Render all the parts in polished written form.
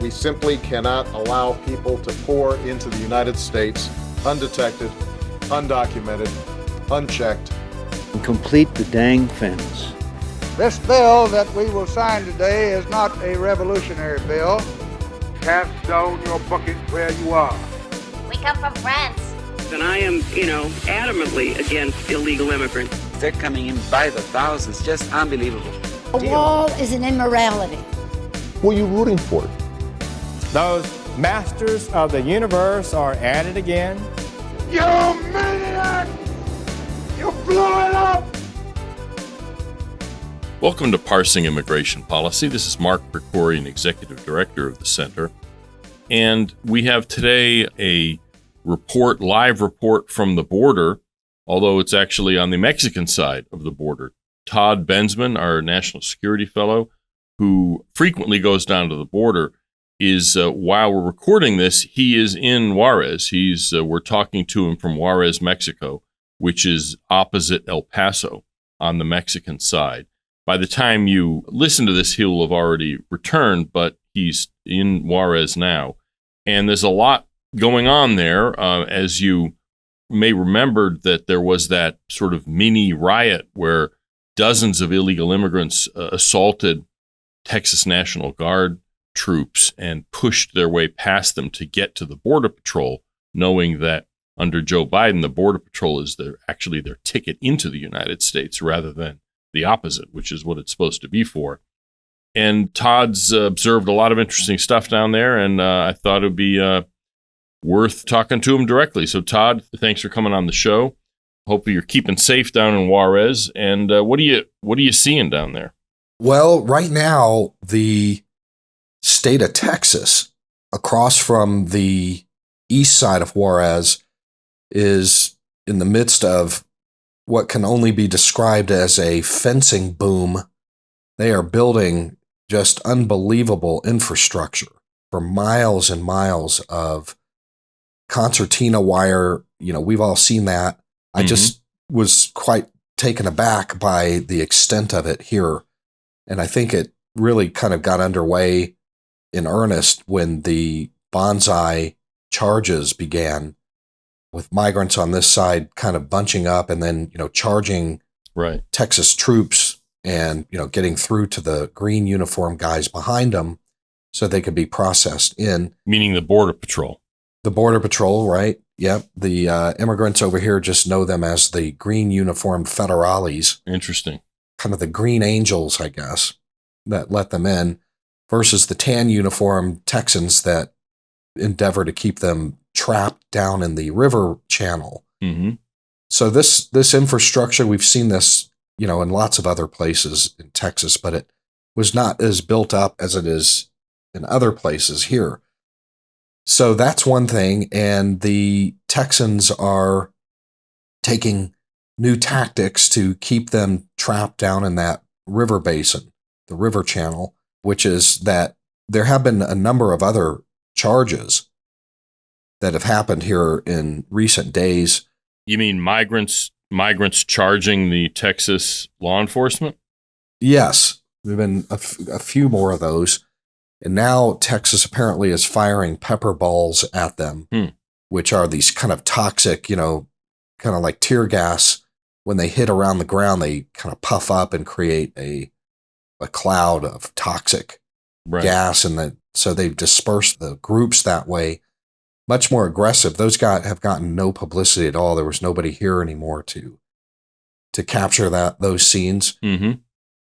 We simply cannot allow people to pour into the United States undetected, undocumented, unchecked. And complete the dang fence. This bill that we will sign today is not a revolutionary bill. Cast down your bucket where you are. We come from France. And I am, adamantly against illegal immigrants. They're coming in by the thousands, just unbelievable. A wall is an immorality. Who are you rooting for? Those masters of the universe are at it again. You maniac! You blew it up! Welcome to Parsing Immigration Policy. This is Mark Percorian, Executive Director of the Center. And we have today a live report from the border, although it's actually on the Mexican side of the border. Todd Bensman, our National Security Fellow, who frequently goes down to the border, is, while we're recording this, he is in Juarez. We're talking to him from Juarez, Mexico, which is opposite El Paso on the Mexican side. By the time you listen to this, he'll have already returned, but he's in Juarez now. And there's a lot going on there. As you may remember, that there was that sort of mini riot where dozens of illegal immigrants assaulted Texas National Guard troops and pushed their way past them to get to the Border Patrol, knowing that under Joe Biden, the Border Patrol is their ticket into the United States rather than the opposite, which is what it's supposed to be for. And Todd's observed a lot of interesting stuff down there, and I thought it would be worth talking to him directly. So, Todd, thanks for coming on the show. Hopefully you're keeping safe down in Juarez. And what are you seeing down there? Well, right now, the state of Texas, across from the east side of Juarez, is in the midst of what can only be described as a fencing boom. They are building just unbelievable infrastructure for miles and miles of concertina wire. We've all seen that. I just was quite taken aback by the extent of it here. And I think it really kind of got underway in earnest when the bonsai charges began, with migrants on this side kind of bunching up and then, charging Texas troops and, getting through to the green uniform guys behind them so they could be processed in. Meaning the Border Patrol. The Border Patrol, right? Yep. The immigrants over here just know them as the green uniformed federales. Interesting. Kind of the green angels, I guess, that let them in, versus the tan uniformed Texans that endeavor to keep them trapped down in the river channel. Mm-hmm. So this infrastructure, we've seen this, in lots of other places in Texas, but it was not as built up as it is in other places here. So that's one thing. And the Texans are taking new tactics to keep them trapped down in that river basin, the river channel, which is that there have been a number of other charges that have happened here in recent days. You mean migrants charging the Texas law enforcement? Yes, there have been a few more of those. And now Texas apparently is firing pepper balls at them, which are these kind of toxic, kind of like tear gas. When they hit around the ground, they kind of puff up and create a cloud of toxic gas. And so they've dispersed the groups that way. Much more aggressive. Those guys have gotten no publicity at all. There was nobody here anymore to capture those scenes. Mm-hmm.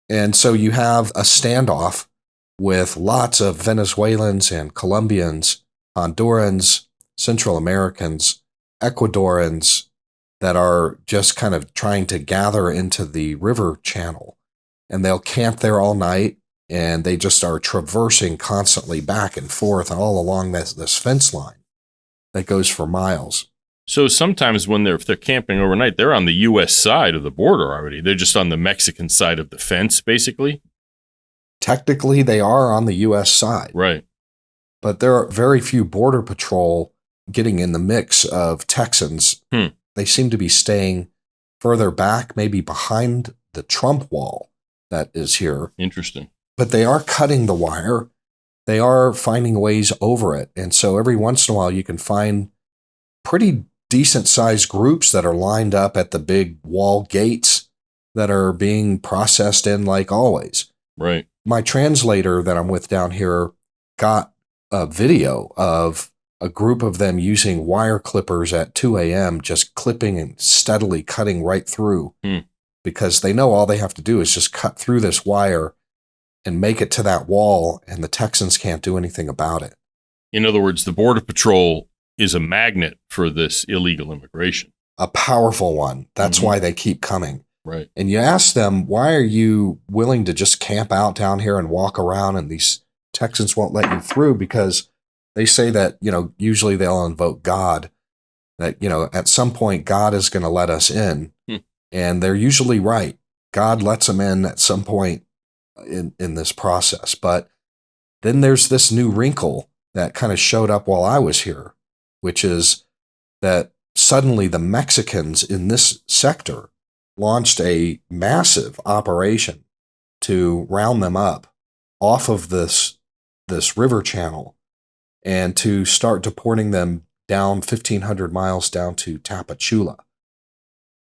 And so you have a standoff with lots of Venezuelans and Colombians, Hondurans, Central Americans, Ecuadorians that are just kind of trying to gather into the river channel. And they'll camp there all night, and they just are traversing constantly back and forth and all along this fence line that goes for miles. So sometimes if they're camping overnight, they're on the U.S. side of the border already. They're just on the Mexican side of the fence, basically. Technically, they are on the U.S. side. Right. But there are very few Border Patrol getting in the mix of Texans. They seem to be staying further back, maybe behind the Trump wall that is here. Interesting. But they are cutting the wire they are finding ways over it. And so every once in a while you can find pretty decent sized groups that are lined up at the big wall gates that are being processed in like always. Right. My translator that I'm with down here got a video of a group of them using wire clippers at 2 a.m., just clipping and steadily cutting right through because they know all they have to do is just cut through this wire and make it to that wall, and the Texans can't do anything about it. In other words, the Border Patrol is a magnet for this illegal immigration. A powerful one. That's why they keep coming. Right. And you ask them, why are you willing to just camp out down here and walk around and these Texans won't let you through? Because they say that, usually they'll invoke God, that, at some point God is going to let us in. And they're usually right. God lets them in at some point in this process. But then there's this new wrinkle that kind of showed up while I was here, which is that suddenly the Mexicans in this sector launched a massive operation to round them up off of this river channel and to start deporting them down 1,500 miles down to Tapachula.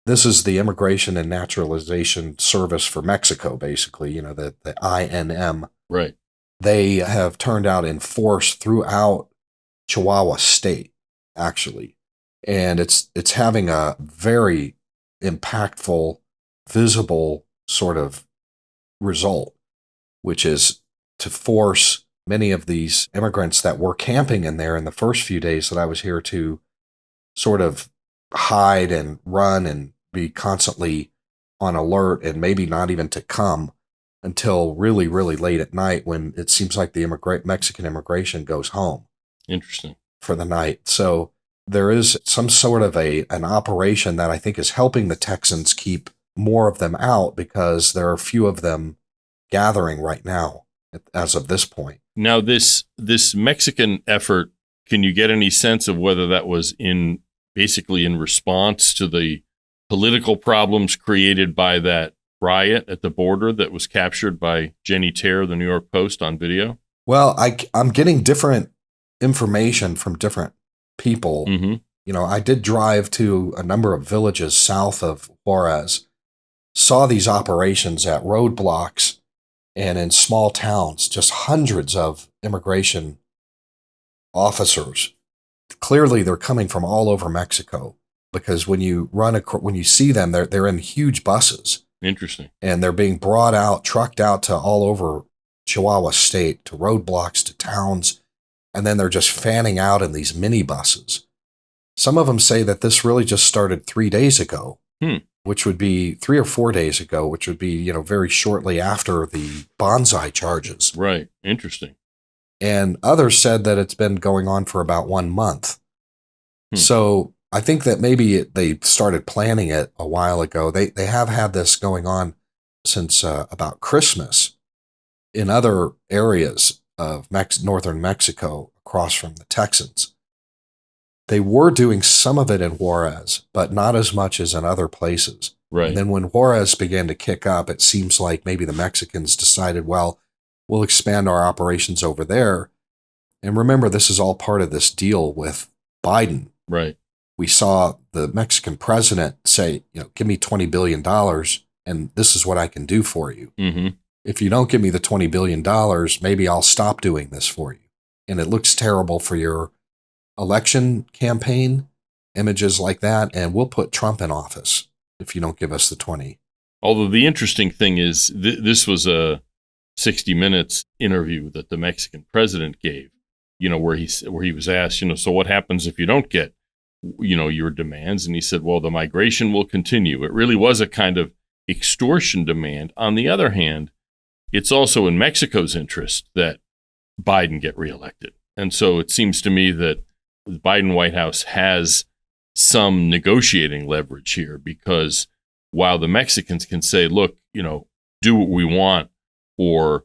This is the Immigration and Naturalization Service for Mexico, basically, the INM. Right. They have turned out in force throughout Chihuahua State, actually. And it's having a very impactful, visible sort of result, which is to force many of these immigrants that were camping in there in the first few days that I was here to sort of hide and run and be constantly on alert and maybe not even to come until really, really late at night when it seems like the Mexican immigration goes home. Interesting. For the night. So there is some sort of an operation that I think is helping the Texans keep more of them out because there are a few of them gathering right now as of this point. Now, this Mexican effort, can you get any sense of whether that was basically in response to the political problems created by that riot at the border that was captured by Jenny Terre, the New York Post, on video? Well, I'm getting different information from different people. I did drive to a number of villages south of Juarez, saw these operations at roadblocks and in small towns, just hundreds of immigration officers. Clearly, they're coming from all over Mexico because when you see them, they're in huge buses. Interesting. And they're being trucked out to all over Chihuahua State, to roadblocks, to towns, and then they're just fanning out in these minibuses. Some of them say that this really just started 3 days ago, which would be 3 or 4 days ago, which would be, very shortly after the bonsai charges. Right. Interesting. And others said that it's been going on for about 1 month. So I think that maybe they started planning it a while ago. They have had this going on since about Christmas in other areas of northern Mexico across from the Texans. They were doing some of it in Juarez, but not as much as in other places. Right. And then when Juarez began to kick up, it seems like maybe the Mexicans decided, well, we'll expand our operations over there. And remember, this is all part of this deal with Biden. Right. We saw the Mexican president say, give me $20 billion and this is what I can do for you. If you don't give me the $20 billion, maybe I'll stop doing this for you. And it looks terrible for your election campaign, images like that, and we'll put Trump in office if you don't give us the 20. Although the interesting thing is this was a 60 Minutes interview that the Mexican president gave, where he was asked, so what happens if you don't get, your demands? And he said, well, the migration will continue. It really was a kind of extortion demand. On the other hand, it's also in Mexico's interest that Biden get reelected. And so it seems to me that the Biden White House has some negotiating leverage here, because while the Mexicans can say, look, do what we want, or,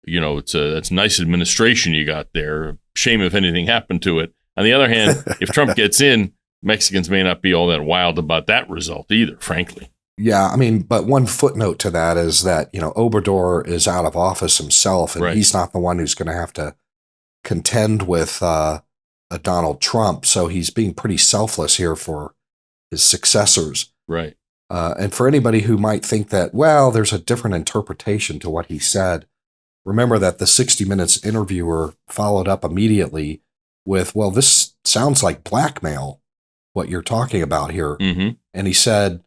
it's a nice administration you got there. Shame if anything happened to it. On the other hand, if Trump gets in, Mexicans may not be all that wild about that result either, frankly. Yeah, but one footnote to that is that, Obrador is out of office himself, and right. He's not the one who's going to have to contend with Donald Trump. So he's being pretty selfless here for his successors. Right. And for anybody who might think that, well, there's a different interpretation to what he said, remember that the 60 Minutes interviewer followed up immediately with, well, this sounds like blackmail, what you're talking about here. Mm-hmm. And he said,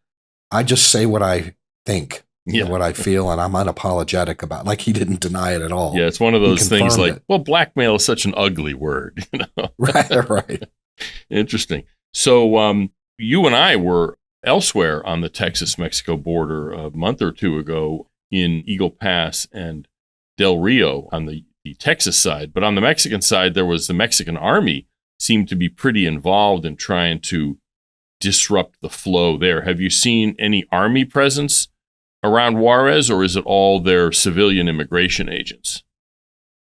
I just say what I think and what I feel, and I'm unapologetic about it. Like, he didn't deny it at all. Yeah, it's one of those things like, it. well, blackmail is such an ugly word. You know? Right. Interesting. So you and I were elsewhere on the Texas-Mexico border a month or two ago in Eagle Pass and Del Rio on the Texas side. But on the Mexican side, there was the Mexican army seemed to be pretty involved in trying to disrupt the flow there. Have you seen any army presence around Juarez, or is it all their civilian immigration agents?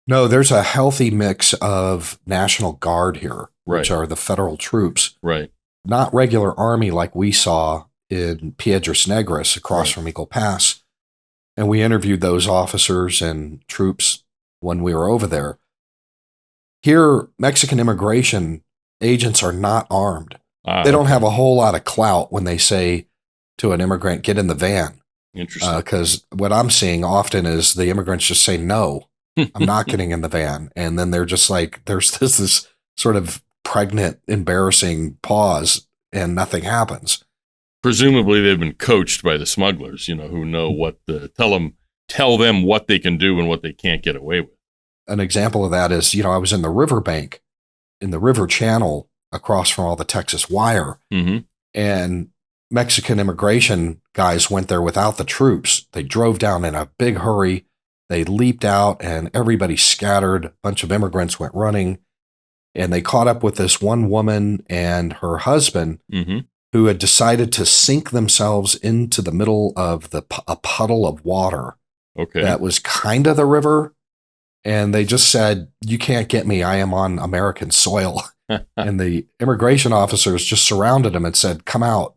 No, there's a healthy mix of National Guard here, Right. which are the federal troops. Right. Not regular army like we saw in Piedras Negras across from Eagle Pass. And we interviewed those officers and troops when we were over there. Here, Mexican immigration agents are not armed. They don't have a whole lot of clout when they say to an immigrant, get in the van. Interesting. Because what I'm seeing often is the immigrants just say, no, I'm not getting in the van. And then they're just like, there's this sort of pregnant, embarrassing pause, and nothing happens. Presumably they've been coached by the smugglers, you know, who know what tell them what they can do and what they can't get away with. An example of that is, I was in the riverbank, in the river channel across from all the Texas wire, and Mexican immigration guys went there without the troops. They drove down in a big hurry. They leaped out and everybody scattered. A bunch of immigrants went running. And they caught up with this one woman and her husband who had decided to sink themselves into the middle of a puddle of water. Okay. That was kind of the river. And they just said, you can't get me. I am on American soil. And the immigration officers just surrounded them and said, come out.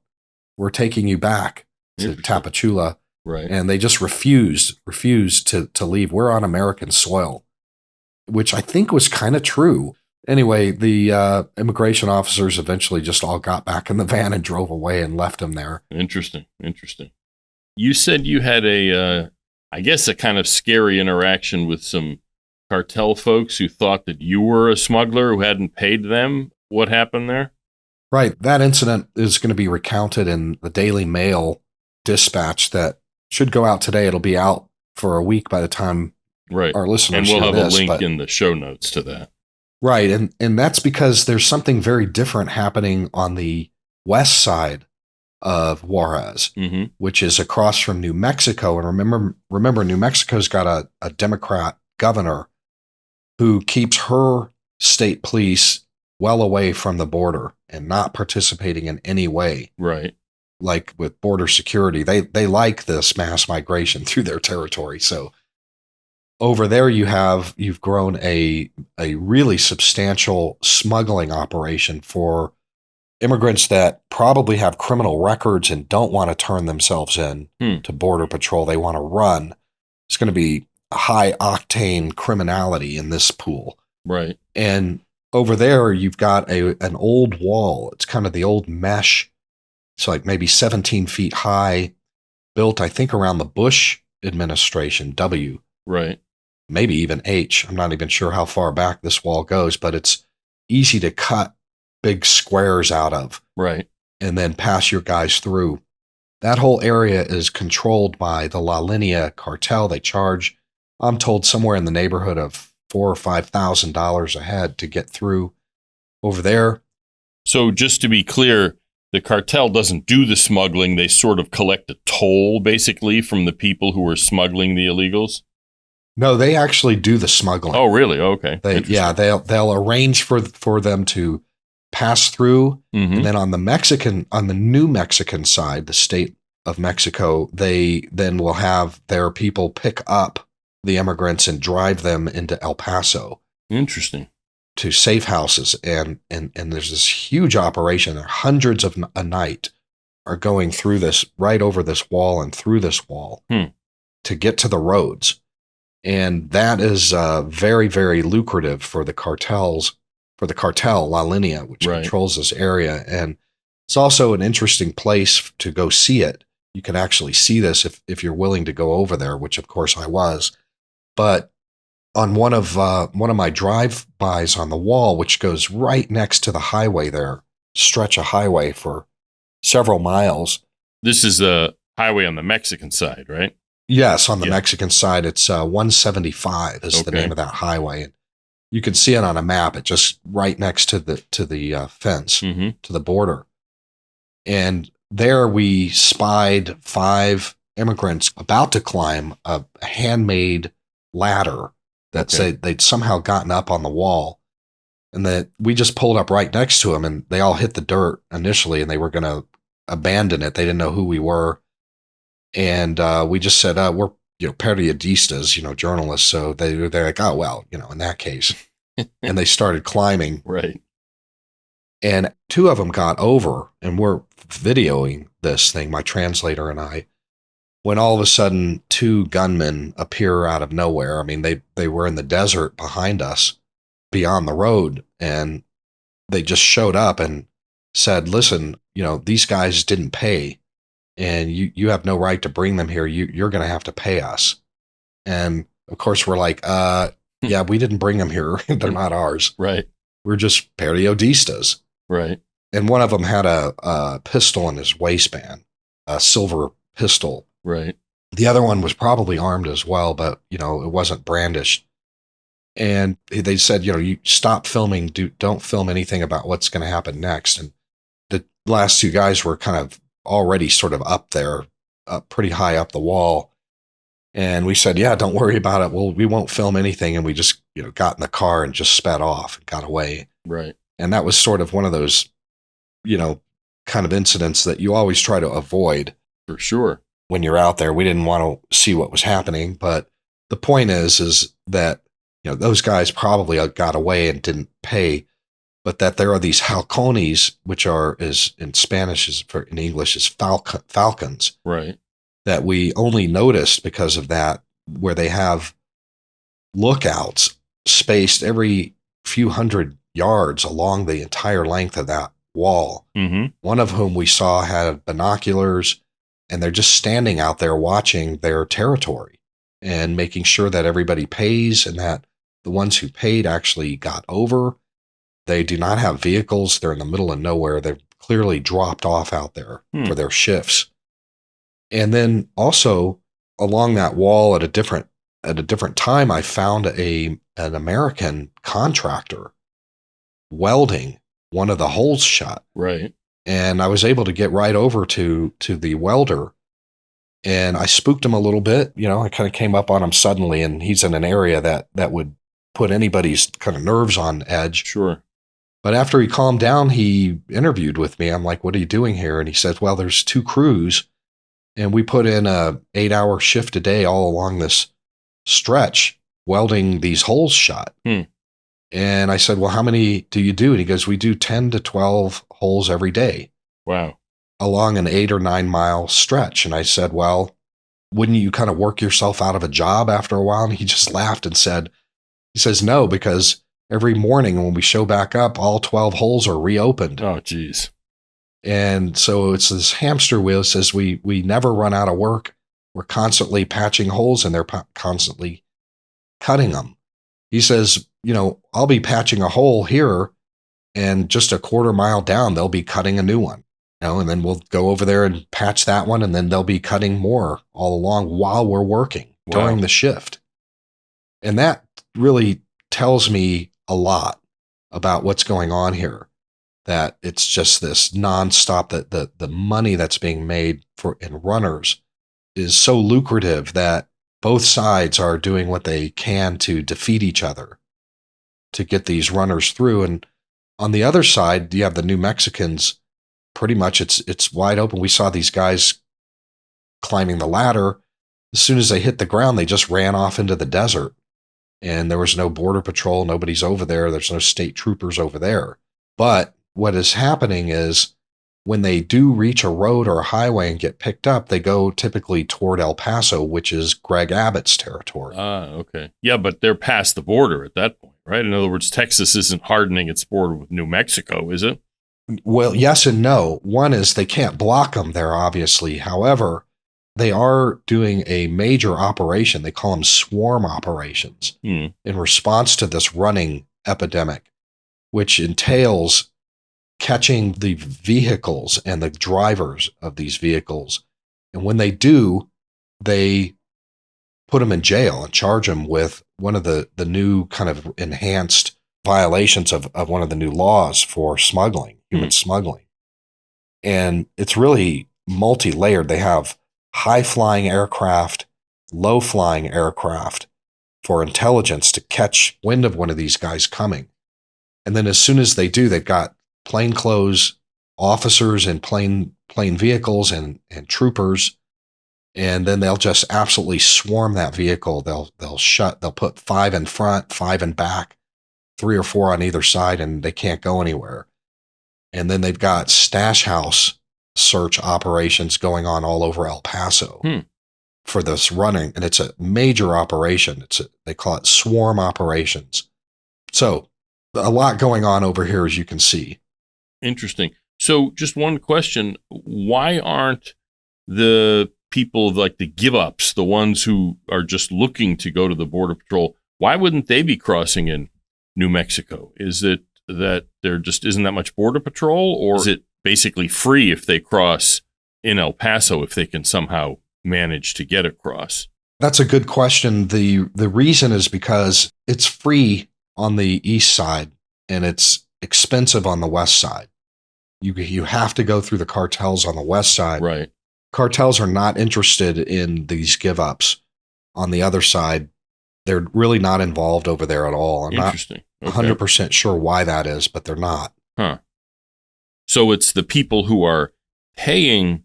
We're taking you back to Tapachula. Right. And they just refused to leave. We're on American soil, which I think was kind of true. Anyway, the immigration officers eventually just all got back in the van and drove away and left him there. Interesting. You said you had a kind of scary interaction with some cartel folks who thought that you were a smuggler who hadn't paid them. What happened there? Right. That incident is going to be recounted in the Daily Mail dispatch that should go out today. It'll be out for a week by the time our listeners hear this. And we'll have a link in the show notes to that. Right. And that's because there's something very different happening on the west side of Juarez, which is across from New Mexico. And remember, New Mexico's got a Democrat governor who keeps her state police well away from the border and not participating in any way. Right. Like with border security, they like this mass migration through their territory. So over there, you've grown a really substantial smuggling operation for immigrants that probably have criminal records and don't want to turn themselves in to Border Patrol. They want to run. It's going to be high octane criminality in this pool. Right. And over there, you've got an old wall. It's kind of the old mesh. It's like maybe 17 feet high, built, I think, around the Bush administration, W. Right. Maybe even H. I'm not even sure how far back this wall goes, but it's easy to cut big squares out of. Right. And then pass your guys through. That whole area is controlled by the Linea Cartel. They charge, I'm told, somewhere in the neighborhood of $4,000 or $5,000 a head to get through over there. So just to be clear, the cartel doesn't do the smuggling. They sort of collect a toll, basically, from the people who are smuggling the illegals. No, they actually do the smuggling. Oh, really? Okay. They'll arrange for them to pass through, and then on the New Mexican side, the state of Mexico, they then will have their people pick up the immigrants and drive them into El Paso. Interesting. To safe houses, and there's this huge operation. Hundreds of a night are going through this, right over this wall and through this wall to get to the roads. And that is very, very lucrative for the cartels, for the cartel La Linea, which controls this area. And it's also an interesting place to go see it. You can actually see this if you're willing to go over there, which of course I was. But on one of my drive-bys on the wall, which goes right next to the highway there, stretch of highway for several miles. This is the highway on the Mexican side, right? Yes, on the Mexican side, it's 175 is the name of that highway. And you can see it on a map. It's just right next to the fence, to the border. And there we spied 5 immigrants about to climb a handmade ladder that said they'd somehow gotten up on the wall. And that we just pulled up right next to them, and they all hit the dirt initially, and they were going to abandon it. They didn't know who we were. And we just said, we're, periodistas, journalists. So they're like, oh, well, in that case. And they started climbing. Right. And 2 of them got over, and we're videoing this thing, my translator and I, when all of a sudden 2 gunmen appear out of nowhere. I mean, they were in the desert behind us, beyond the road, and they just showed up and said, listen, these guys didn't pay, and you have no right to bring them here. You're going to have to pay us. And of course we're like, yeah, we didn't bring them here. They're not ours. Right. We're just periodistas. Right. And one of them had a pistol in his waistband, a silver pistol. Right. The other one was probably armed as well, but, it wasn't brandished. And they said, you stop filming, don't film anything about what's going to happen next. And the last 2 guys were kind of already sort of up there, pretty high up the wall. And we said, yeah, don't worry about it. We won't film anything. And we just, got in the car and just sped off and got away. Right. And that was sort of one of those, kind of incidents that you always try to avoid. For sure. When you're out there. We didn't want to see what was happening. But the point is that, those guys probably got away and didn't pay, but that there are these halcones, which are, in Spanish, in English, is falcons. Right. That we only noticed because of that, where they have lookouts spaced every few hundred yards along the entire length of that wall. Mm-hmm. One of whom we saw had binoculars, and they're just standing out there watching their territory and making sure that everybody pays and that the ones who paid actually got over. They do not have vehicles. They're in the middle of nowhere. They've clearly dropped off out there for their shifts. And then also along that wall at a different time, I found an American contractor welding one of the holes shut. Right. And I was able to get right over to the welder, and I spooked him a little bit. I kind of came up on him suddenly, and he's in an area that would put anybody's kind of nerves on edge. Sure. But after he calmed down, he interviewed with me. I'm like, what are you doing here? And he said, well, there's 2 crews, and we put in a 8-hour shift a day all along this stretch, welding these holes shut. And I said, well, how many do you do? And he goes, we do 10 to 12 holes every day. Wow. Along an 8 or 9 mile stretch. And I said, well, wouldn't you kind of work yourself out of a job after a while? And he just laughed and he says, no, because every morning when we show back up, all 12 holes are reopened. Oh, geez. And so it's this hamster wheel. It says we never run out of work. We're constantly patching holes, and they're constantly cutting them. He says, I'll be patching a hole here, and just a quarter mile down, they'll be cutting a new one. And then we'll go over there and patch that one, and then they'll be cutting more all along while we're working during the shift. And that really tells me a lot about what's going on here, that it's just this nonstop, that the money that's being made in runners is so lucrative that both sides are doing what they can to defeat each other to get these runners through. And on the other side, you have the New Mexicans. Pretty much it's wide open. We saw these guys climbing the ladder. As soon as they hit the ground, they just ran off into the desert. And there was no border patrol. Nobody's over there. There's no state troopers over there. But what is happening is when they do reach a road or a highway and get picked up, they go typically toward El Paso, which is Greg Abbott's territory. Okay. Yeah, but they're past the border at that point, right? In other words, Texas isn't hardening its border with New Mexico, is it? Well, yes and no. One is they can't block them there, obviously. However, they are doing a major operation. They call them swarm operations in response to this running epidemic, which entails catching the vehicles and the drivers of these vehicles. And when they do, they put them in jail and charge them with one of the new kind of enhanced violations of one of the new laws for smuggling, human smuggling. And it's really multi-layered. They have high-flying aircraft, low-flying aircraft for intelligence to catch wind of one of these guys coming. And then as soon as they do, they've got plainclothes officers in plain vehicles and troopers, and then they'll just absolutely swarm that vehicle. They'll put 5 in front, 5 in back, 3 or 4 on either side, and they can't go anywhere. And then they've got stash house search operations going on all over El Paso for this running, and it's a major operation. They call it swarm operations. So a lot going on over here, as you can see. Interesting. So just one question. Why aren't the people like the give-ups, the ones who are just looking to go to the Border Patrol, why wouldn't they be crossing in New Mexico? Is it that there just isn't that much Border Patrol, or is it basically free if they cross in El Paso if they can somehow manage to get across? That's a good question. The reason is because it's free on the east side and it's expensive on the west side. You have to go through the cartels on the west side. Right. Cartels are not interested in these give-ups. On the other side, they're really not involved over there at all. I'm not 100% sure why that is, but they're not. Huh. So it's the people who are paying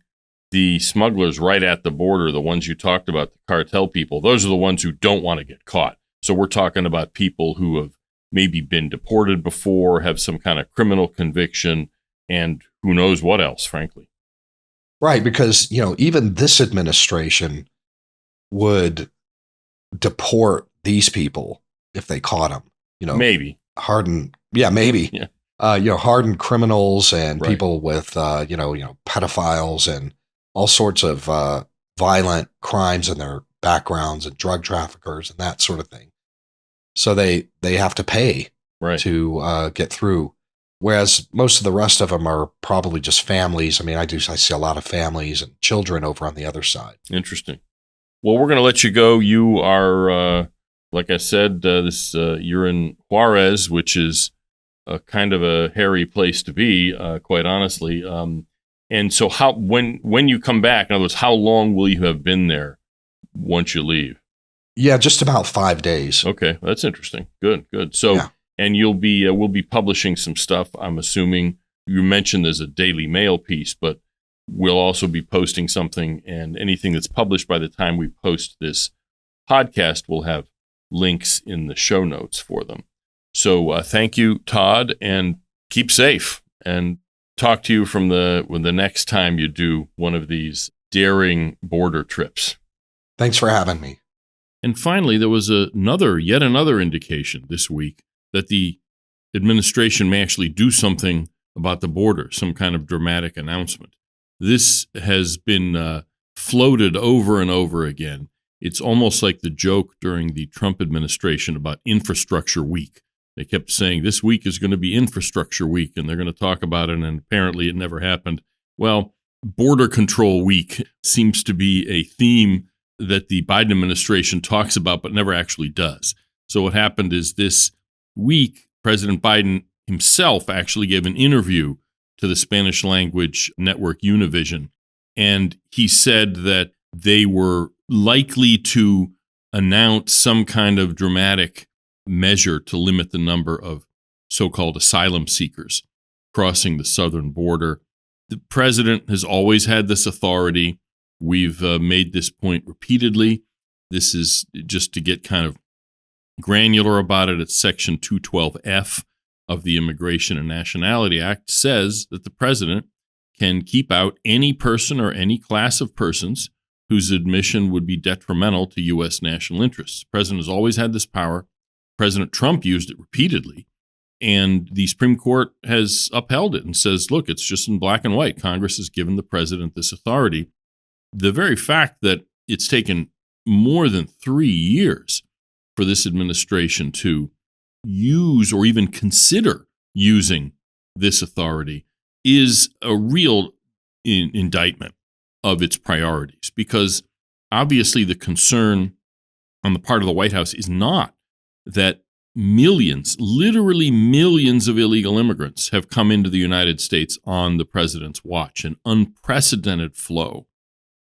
the smugglers right at the border, the ones you talked about, the cartel people, those are the ones who don't want to get caught. So we're talking about people who have maybe been deported before, have some kind of criminal conviction, and who knows what else, frankly. Right, because, even this administration would deport these people if they caught them. Maybe. Hardened, maybe. Yeah. Hardened criminals and people with, pedophiles and all sorts of violent crimes in their backgrounds and drug traffickers and that sort of thing. So they have to pay to get through. Whereas most of the rest of them are probably just families. I mean, I see a lot of families and children over on the other side. Interesting. Well, we're going to let you go. You are, like I said, you're in Juarez, which is kind of a hairy place to be, quite honestly. And so when you come back, in other words, how long will you have been there once you leave? Yeah, just about 5 days. Okay, that's interesting. Good. So, and we'll be publishing some stuff, I'm assuming. You mentioned there's a Daily Mail piece, but we'll also be posting something, and anything that's published by the time we post this podcast will have links in the show notes for them. So thank you, Todd, and keep safe, and talk to you from the next time you do one of these daring border trips. Thanks for having me. And finally, there was yet another indication this week that the administration may actually do something about the border, some kind of dramatic announcement. This has been floated over and over again. It's almost like the joke during the Trump administration about Infrastructure Week. They kept saying this week is going to be Infrastructure Week, and they're going to talk about it, and apparently it never happened. Well, Border Control Week seems to be a theme that the Biden administration talks about but never actually does. So what happened is this week, President Biden himself actually gave an interview to the Spanish language network Univision, and he said that they were likely to announce some kind of dramatic measure to limit the number of so-called asylum seekers crossing the southern border. The president has always had this authority. We've made this point repeatedly. This is just to get kind of granular about it. It's Section 212F of the Immigration and Nationality Act says that the president can keep out any person or any class of persons whose admission would be detrimental to U.S. national interests. The president has always had this power. President Trump used it repeatedly, and the Supreme Court has upheld it and says, look, it's just in black and white. Congress has given the president this authority. The very fact that it's taken more than 3 years for this administration to use or even consider using this authority is a real indictment of its priorities, because obviously the concern on the part of the White House is not that millions, literally millions of illegal immigrants have come into the United States on the president's watch, an unprecedented flow.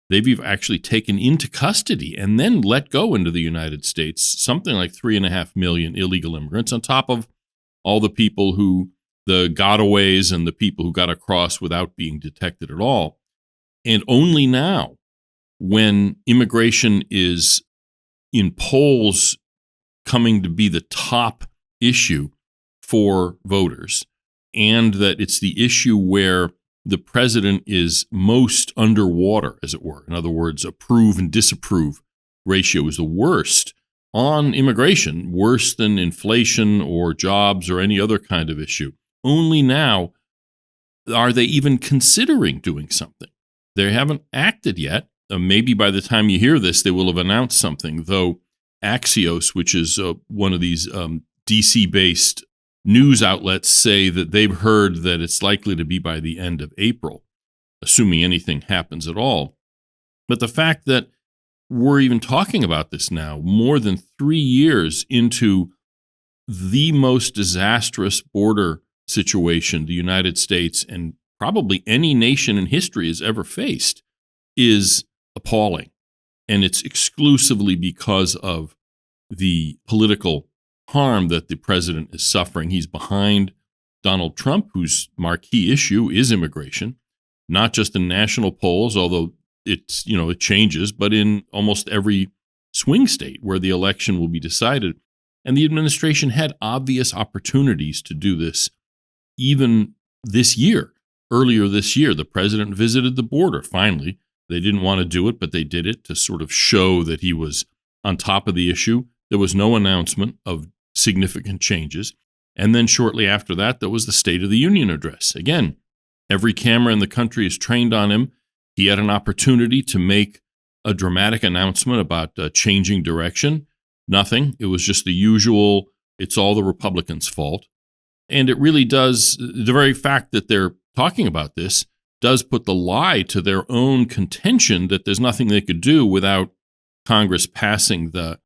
They've actually taken into custody and then let go into the United States something like 3.5 million illegal immigrants, on top of all the people who, the gotaways and the people who got across without being detected at all. And only now, when immigration is in polls coming to be the top issue for voters, and that it's the issue where the president is most underwater, as it were. In other words, approve and disapprove ratio is the worst on immigration, worse than inflation or jobs or any other kind of issue. Only now are they even considering doing something. They haven't acted yet. Maybe by the time you hear this, they will have announced something, though Axios, which is one of these DC-based news outlets, say that they've heard that it's likely to be by the end of April, assuming anything happens at all. But the fact that we're even talking about this now, more than 3 years into the most disastrous border situation the United States and probably any nation in history has ever faced, is appalling. And it's exclusively because of the political harm that the president is suffering. He's behind Donald Trump, whose marquee issue is immigration, not just in national polls, although it's, it changes, but in almost every swing state where the election will be decided. And the administration had obvious opportunities to do this even this year. Earlier this year, the president visited the border. Finally, they didn't want to do it, but they did it to sort of show that he was on top of the issue. There was no announcement of significant changes. And then shortly after that, there was the State of the Union address. Again, every camera in the country is trained on him. He had an opportunity to make a dramatic announcement about changing direction. Nothing. It was just the usual, it's all the Republicans' fault. And it really does, the very fact that they're talking about this does put the lie to their own contention that there's nothing they could do without Congress passing the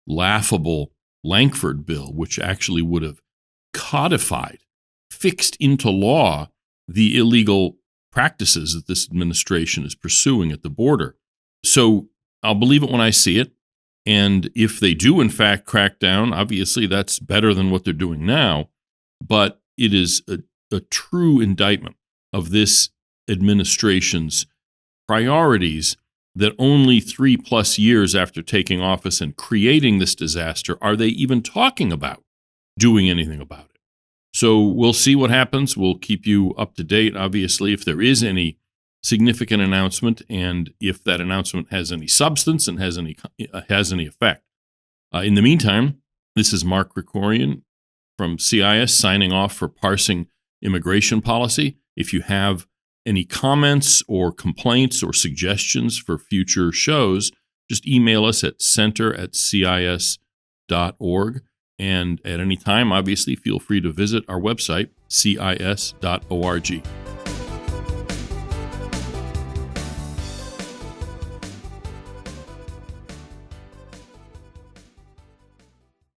laughable Lankford bill, which actually would have codified, fixed into law, the illegal practices that this administration is pursuing at the border. So I'll believe it when I see it. And if they do, in fact, crack down, obviously that's better than what they're doing now. But it is a true indictment of this administration's priorities that only 3+ years after taking office and creating this disaster are they even talking about doing anything about it. So we'll see what happens. We'll keep you up to date, obviously, if there is any significant announcement and if that announcement has any substance and has any effect. In the meantime, this is Mark Krikorian from CIS signing off for Parsing Immigration Policy. If you have any comments or complaints or suggestions for future shows, just email us at center@cis.org. And at any time, obviously, feel free to visit our website, cis.org.